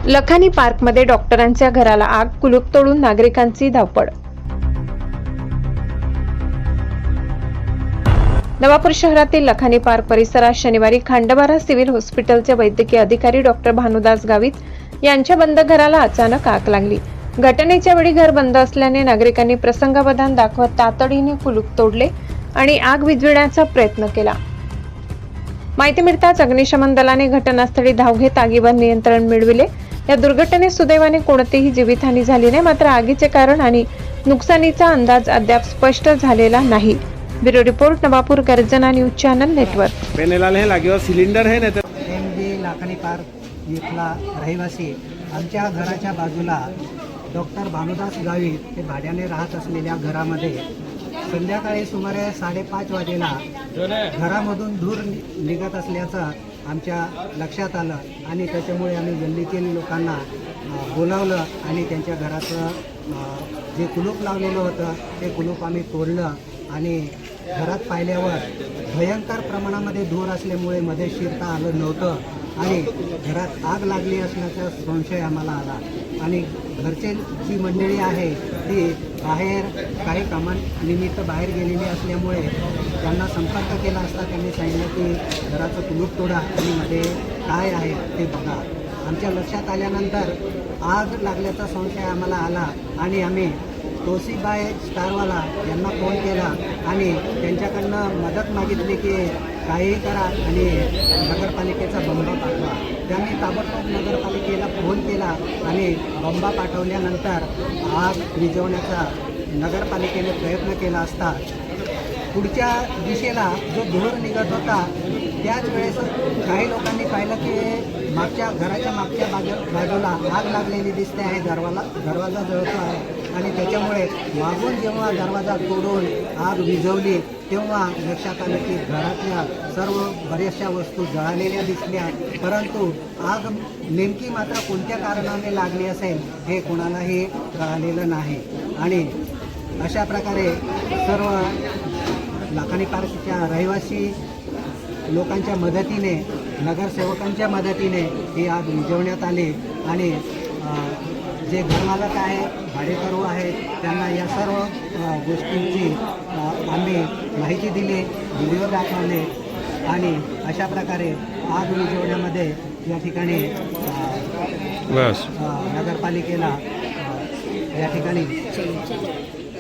लखानी पार्कमध्ये डॉक्टरांच्या घराला आग, कुलूप तोडून नागरिकांची धावपळ। नवापूर शहरातील लखानी पार्क परिसरात शनिवारी खांडबारा सिव्हिल हॉस्पिटलचे वैद्यकीय अधिकारी डॉक्टर भानुदास गावित यांच्या बंद घराला अचानक आग लागली। घटनेच्या वेळी घर बंद असल्याने नागरिकांनी प्रसंगावधान दाखवत तातडीने कुलूप तोडले आणि आग विझविण्याचा प्रयत्न केला। माहिती मिळताच अग्निशमन दलाने घटनास्थळी धाव घेत आगीवर नियंत्रण मिळविले। या दुर्घटनेत सुदैवाने कोणतीही जीवितहानी झाली नाही, मात्र आगीचे कारण आणि नुकसानीचा अंदाज अद्याप स्पष्ट झालेला नाही। ब्युरो रिपोर्ट, नवापूर गर्जना न्यूज चॅनल नेटवर्क। सिलेंडर है ना एमडी लाखानी पार्क इथला रहिवासी आमच्या घराच्या बाजूला डॉक्टर भानुदास गावित हे भाड्याने राहत असलेल्या घरामध्ये संध्याकाळी सुमारे 5:30 वाजेला घरामधून धूर निघत असल्याचं आमच्या लक्षात आलं आणि त्याच्यामुळे आम्ही गल्लीतील लोकांना बोलावलं आणि त्यांच्या घराचं जे कुलूप लावलेलं होतं ते कुलूप आम्ही तोडलं आणि घरात पाहिल्यावर भयंकर प्रमाणामध्ये धूर असल्यामुळे मध्ये शिरता आलं नव्हतं आणि घरात आग लागली असण्याचा संशय आम्हाला आला आणि घरचे जी मंडळी आहे ती बाहेर काही कामानिमित्त बाहेर गेलेली असल्यामुळे त्यांना संपर्क केला असता त्यांनी सांगितलं की घराचं कुलूप तोडा आणि मध्ये काय आहे ते बघा। आमच्या लक्षात आल्यानंतर आग लागल्याचा संशय आम्हाला आला आणि आम्ही तोसीबाई स्टारवाला यांना फोन केला आणि त्यांच्याकडनं मदत मागितली की काही करा आणि नगरपालिकेचा बंबा पाठवा। त्यांनी ताबडतोब नगरपालिकेला फोन केला आणि बंबा पाठवल्यानंतर आग विझवण्याचा नगरपालिकेने प्रयत्न केला असता पुढच्या दिशेला जो धूर निघत होता त्याच वेळेस काही लोकांनी पाहिलं की घराच्या मागच्या बाजूला आग लागलेली दिसते आहे। दरवाजा जळतो आहे आणि त्याच्यामुळे मागून जेव्हा दरवाजा तोडून आग विझवली तेव्हा लक्षात आलं की घरातल्या सर्व बऱ्याचशा वस्तू जळालेल्या दिसल्या, परंतु आग नेमकी मात्र कोणत्या कारणाने लागली असेल हे कोणालाही कळालेलं नाही। आणि अशा प्रकारे सर्व लाखानी पार्कच्या रहिवासी लोकांच्या मदतीने, नगरसेवकांच्या मदतीने ही आग विझवण्यात आली आणि जे घरमालक आहे, भाडेकरू आहेत, त्यांना या सर्व गोष्टींची आम्ही माहिती दिली, व्हिडिओ दाखवले आणि अशा प्रकारे आग विझवण्यामध्ये या ठिकाणी नगरपालिकेला या ठिकाणी